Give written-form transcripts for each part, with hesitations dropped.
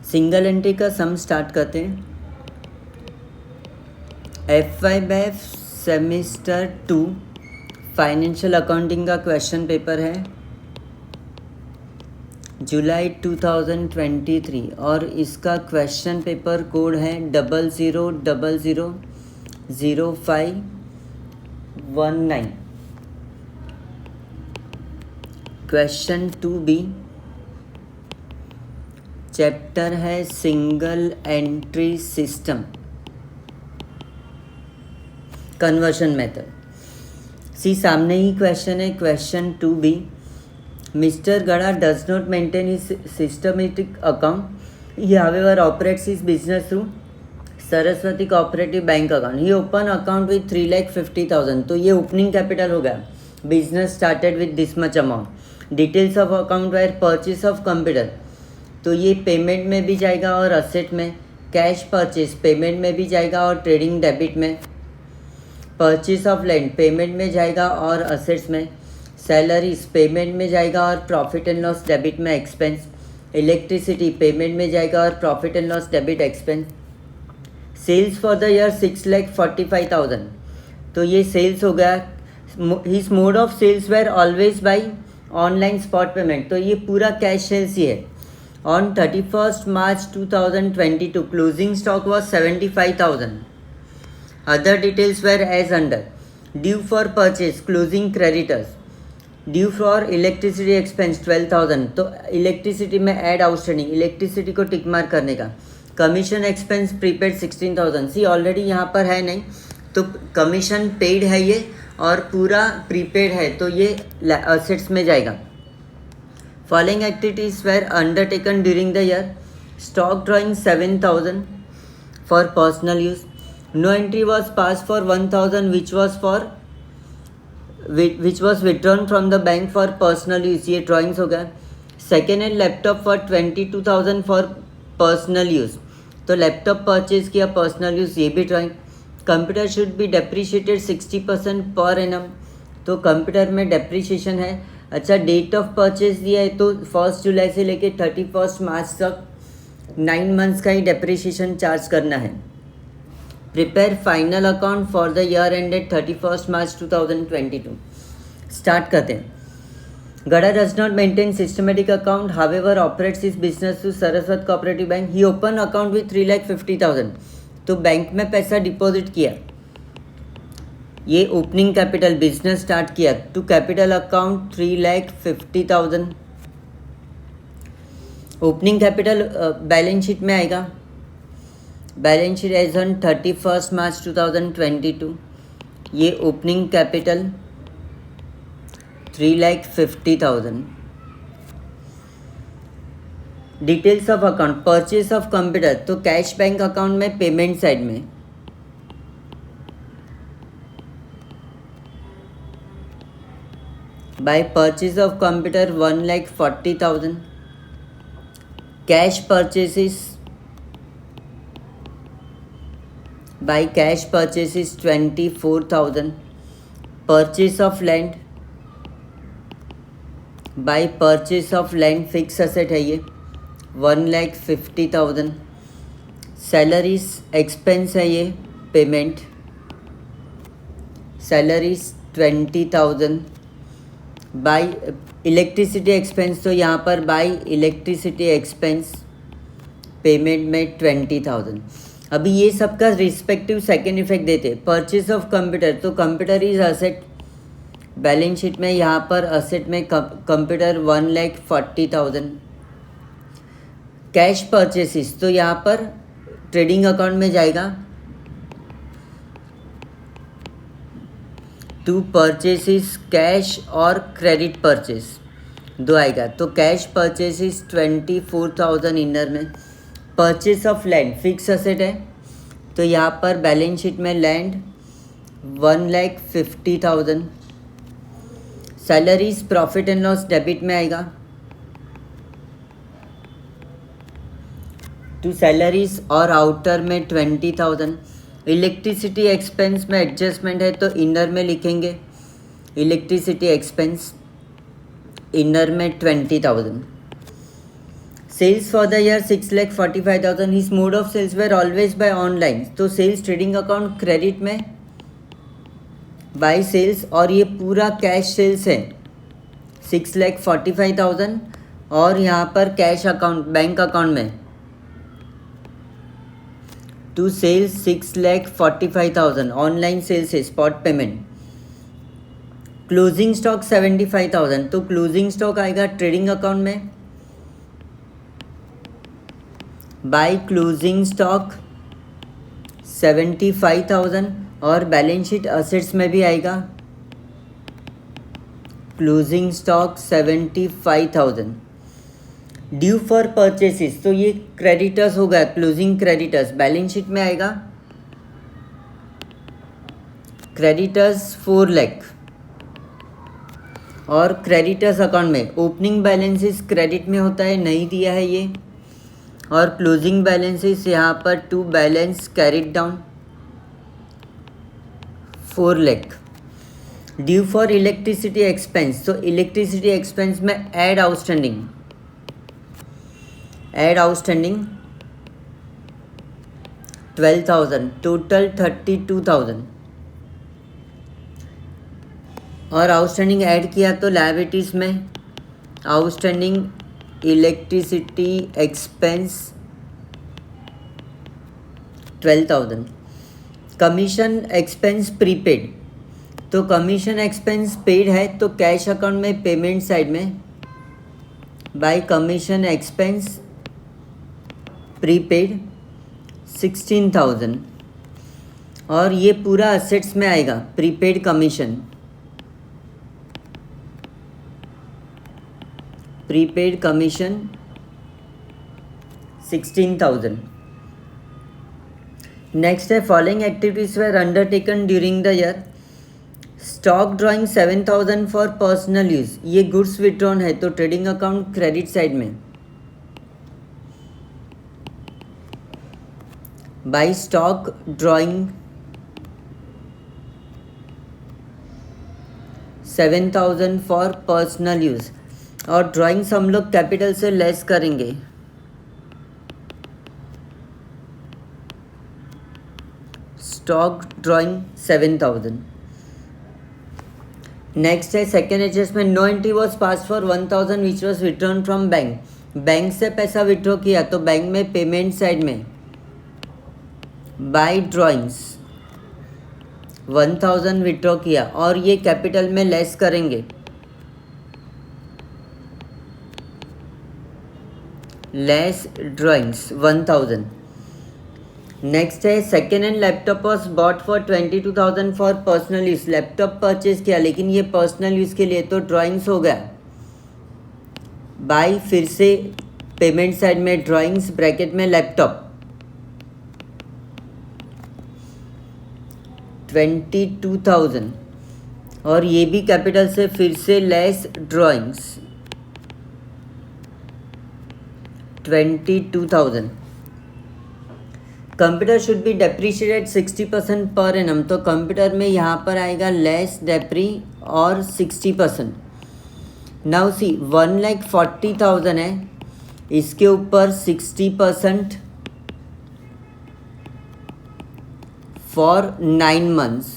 Single entry का सम start करते हैं। FY सेमेस्टर 2 फाइनेंशियल अकाउंटिंग का क्वेश्चन पेपर है जुलाई 2023 और इसका क्वेश्चन पेपर कोड है 00000519। क्वेश्चन 2B चैप्टर है single entry system conversion method. See सामने ही क्वेश्चन है question 2B। Mister Gada does not maintain his systematic account, he however operates his business through Saraswati cooperative bank account, he open account with 3,50,000। तो ये opening capital हो गया। Business started with this much amount. Details of account were purchase of computer, तो ये payment में भी जाएगा और असेट में। कैश परचेज पेमेंट में भी जाएगा और ट्रेडिंग डेबिट में। परचेज ऑफ लैंड पेमेंट में जाएगा और असेट्स में। सैलरीज पेमेंट में जाएगा और प्रॉफिट एंड लॉस डेबिट में एक्सपेंस। इलेक्ट्रिसिटी पेमेंट में जाएगा और profit and loss debit expense. Sales for the year 6,45,000, तो ये सेल्स हो गया। His mode of sales were always by online spot payment, तो ये पूरा कैश सेल्स ही है। On 31st March 2022, closing stock was 75,000. Other details were as under. Due for purchase, closing creditors. Due for electricity expense 12,000. तो electricity में add outstanding, electricity को टिक मार करने का। Commission expense prepaid 16,000। सी ऑलरेडी यहाँ पर है नहीं, तो कमीशन पेड है ये और पूरा प्रीपेड है, तो ये असेट्स में जाएगा। Following activities were undertaken during the year. Stock drawing 7,000 for personal use. No entry was passed for 1,000 which was withdrawn from the bank for personal use. ये drawings हो गया। Second hand laptop for 22,000 for personal use, तो laptop purchase किया personal use, ये भी drawing. Computer should be depreciated 60% per annum, तो computer में depreciation है। अच्छा, डेट ऑफ परचेज दिया है तो 1 जुलाई से लेके 31 मार्च तक 9 मंथ्स का ही डेप्रीशिएशन चार्ज करना है। Prepare final account for the year ended 31 March 2022। Start करते हैं। Gada does not maintain systematic account, however operates his business through Saraswati cooperative bank. He open account with 3,50,000, तो बैंक में पैसा डिपॉजिट किया, ये ओपनिंग कैपिटल बिजनेस स्टार्ट किया। To capital account 3,50,000। Opening capital balance sheet में आएगा। Balance sheet as on 31 March 2022। ये opening capital 3,50,000। Details of account purchase of computer, तो कैश बैंक अकाउंट में पेमेंट साइड में। By purchase of computer 1,40,000. Cash purchases, by cash purchases 24,000. Purchase of land, by purchase of land fixed asset है ये 1,50,000. Salaries expense है ये payment, salaries 20,000. By electricity expense, तो यहाँ पर बाई इलेक्ट्रिसिटी एक्सपेंस पेमेंट में 20,000। अभी ये सबका रिस्पेक्टिव सेकेंड इफेक्ट देते। परचेज ऑफ कंप्यूटर, तो computer is asset, balance sheet में यहाँ पर असेट में कंप्यूटर 1,40,000। कैश परचेसिस, तो यहाँ पर ट्रेडिंग अकाउंट में जाएगा। टू परचेसिस कैश और क्रेडिट परचेस दो आएगा, तो कैश परचेसिस 24,000 इनर में। Purchase of land fix asset है, तो यहाँ पर बैलेंस शीट में land 1,50,000। Salaries profit and loss debit में आएगा, टू सैलरीज और आउटर में 20,000। इलेक्ट्रिसिटी एक्सपेंस में एडजस्टमेंट है तो इनर में लिखेंगे। इलेक्ट्रिसिटी एक्सपेंस इनर में 20,000. Sales for the year 6,45,000. His mode of sales were always by online. तो सेल्स ट्रेडिंग अकाउंट क्रेडिट में बाय सेल्स, और ये पूरा कैश सेल्स है 6,45,000. और यहाँ पर कैश अकाउंट बैंक अकाउंट में टू सेल्स 6,45,000. ऑनलाइन सेल्स है स्पॉट पेमेंट. Closing stock 75,000. तो क्लोजिंग स्टॉक आएगा ट्रेडिंग अकाउंट में बाय क्लोजिंग स्टॉक 75,000. और बैलेंस शीट असेट्स में भी आएगा क्लोजिंग स्टॉक 75,000. ड्यू फॉर परचेसिस, तो ये क्रेडिटर्स हो गया, क्लोजिंग क्रेडिटर्स. बैलेंस शीट में आएगा क्रेडिटर्स 4 लाख. और क्रेडिटर्स अकाउंट में ओपनिंग बैलेंसेस क्रेडिट में होता है, नहीं दिया है ये. और क्लोजिंग बैलेंसेस यहाँ पर to balance carried down 4 lakh. Due for electricity expense, तो इलेक्ट्रिसिटी एक्सपेंस में एड आउटस्टैंडिंग 12,000. टोटल 32,000. और आउटस्टैंडिंग ऐड किया तो लायबिलिटीज़ में outstanding electricity expense 12,000. Commission expense prepaid, तो कमीशन एक्सपेंस पेड है तो कैश अकाउंट में पेमेंट साइड में बाय कमीशन एक्सपेंस प्रीपेड 16,000. और ये पूरा असेट्स में आएगा prepaid commission. Prepaid commission 16,000. Next है following activities where undertaken during the year. Stock drawing 7,000 for personal use. ये गुड्स विड्रॉन है तो ट्रेडिंग अकाउंट क्रेडिट साइड में by stock drawing 7,000 for personal use. और ड्राइंग्स हम लोग कैपिटल से less करेंगे. Stock drawing 7,000. नेक्स्ट है second adjustment. No entry was pass for 1,000 which was withdrawn from bank. Bank से पैसा विड्रॉ किया तो बैंक में पेमेंट साइड में बाय ड्राइंग्स 1,000 विड्रॉ किया और ये कैपिटल में लेस करेंगे. Less drawings 1,000. नेक्स्ट है second hand laptop was bought for 22,000 for personal use. Laptop purchase किया लेकिन ये पर्सनल यूज़ के लिए तो ड्राइंग्स हो गया बाय फिर से पेमेंट साइड में ड्राइंग्स ब्रैकेट में लैपटॉप 22,000. और ये भी कैपिटल से फिर से less drawings 22,000. Computer should be depreciated 60% per annum. तो कंप्यूटर में यहाँ पर आएगा लेस डेप्री और 60%. नाउ सी 1,40,000 है, इसके ऊपर 60% फॉर 9 months.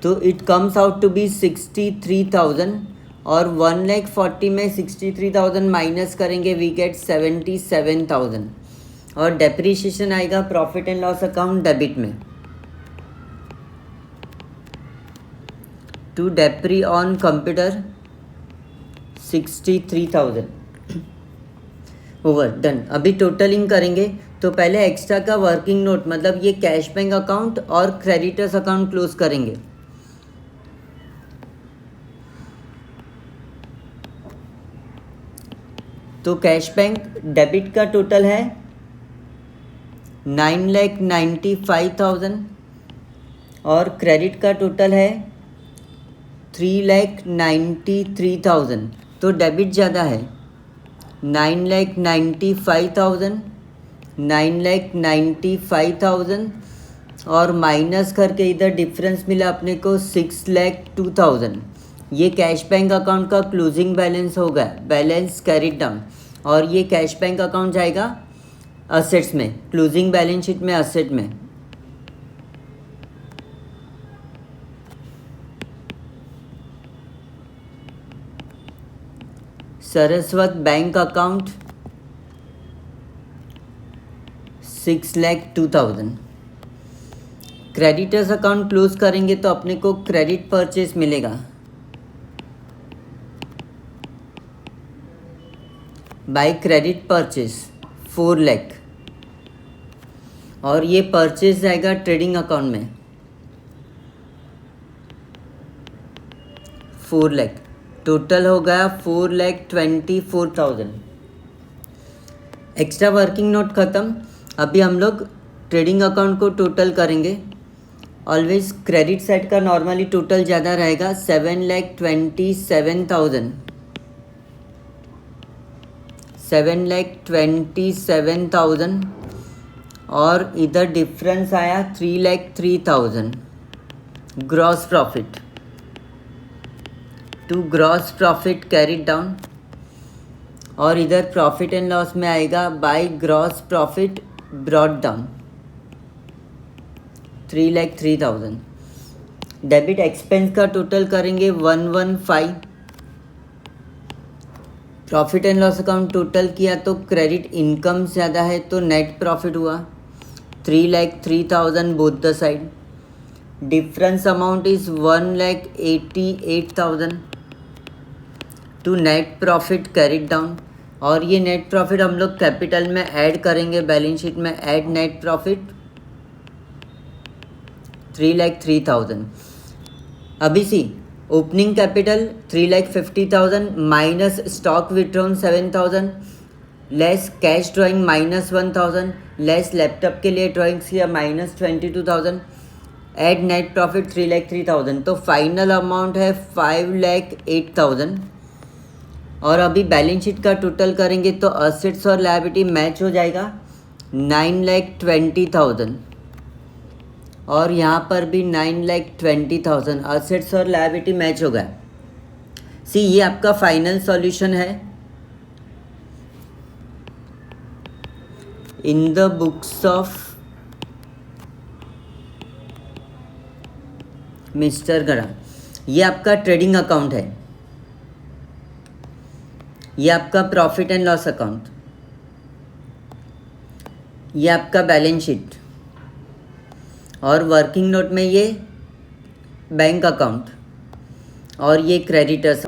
तो it comes out to be 63,000. और 1,40,000 में 63,000 माइनस करेंगे वी गेट 77,000. और डेप्रीशिएशन आएगा profit and loss account debit में. To depre on computer 63,000. Over done. अभी टोटलिंग करेंगे तो पहले एक्स्ट्रा का वर्किंग नोट मतलब ये कैश बैंक अकाउंट और क्रेडिटर्स अकाउंट क्लोज करेंगे. तो कैश बैंक डेबिट का टोटल है 9,95,000 और क्रेडिट का टोटल है 3,93,000. तो डेबिट ज़्यादा है 9,95,000 9,95,000 और माइनस करके इधर डिफरेंस मिला अपने को 6,02,000। ये कैश बैंक अकाउंट का क्लोजिंग बैलेंस होगा, बैलेंस कैरिड डाउन। और ये कैश बैंक अकाउंट जाएगा असेट्स में, क्लोजिंग बैलेंस शीट में असेट में। Saraswat bank account 6,02,000। Creditors account close करेंगे तो अपने को क्रेडिट परचेस मिलेगा, बाय क्रेडिट परचेस 4 लाख। और ये परचेस जाएगा ट्रेडिंग अकाउंट में 4 लाख। टोटल हो गया 4,24,000। एक्स्ट्रा वर्किंग नोट ख़त्म। अभी हम लोग ट्रेडिंग अकाउंट को टोटल करेंगे। ऑलवेज क्रेडिट साइड का नॉर्मली टोटल ज़्यादा रहेगा, 7,27,000। 7,27,000 और इधर डिफरेंस आया 3,03,000 gross profit to gross profit carried down. और इधर प्रॉफिट एंड लॉस में आएगा by gross profit brought down 3,03,000। Debit expense का टोटल करेंगे 115। Profit and loss account total किया तो क्रेडिट इनकम ज़्यादा है तो नेट प्रॉफिट हुआ 3,03,000 both the side. Difference amount is 1,88,000 to net profit carried down. और ये नेट प्रॉफिट हम लोग कैपिटल में ऐड करेंगे, बैलेंस शीट में ऐड नेट प्रॉफिट 3,03,000। अभी see opening capital 3,50,000 minus stock withdrawn 7,000 less cash drawing -1,000 less laptop के लिए ड्राइंग्स किया -22,000 ऐड नेट प्रॉफिट 3,03,000। तो फाइनल अमाउंट है 5,08,000। और अभी बैलेंस शीट का टोटल करेंगे तो असेट्स और लायबिलिटी मैच हो जाएगा 9,20,000 और यहाँ पर भी 9,20,000 असेट्स और लायबिलिटी मैच हो गया। सी ये आपका फाइनल सॉल्यूशन है in the books of mister गड़ा। ये आपका ट्रेडिंग अकाउंट है, ये आपका प्रॉफिट एंड लॉस अकाउंट, ये आपका बैलेंस शीट और वर्किंग नोट में ये बैंक अकाउंट और ये क्रेडिटर्स।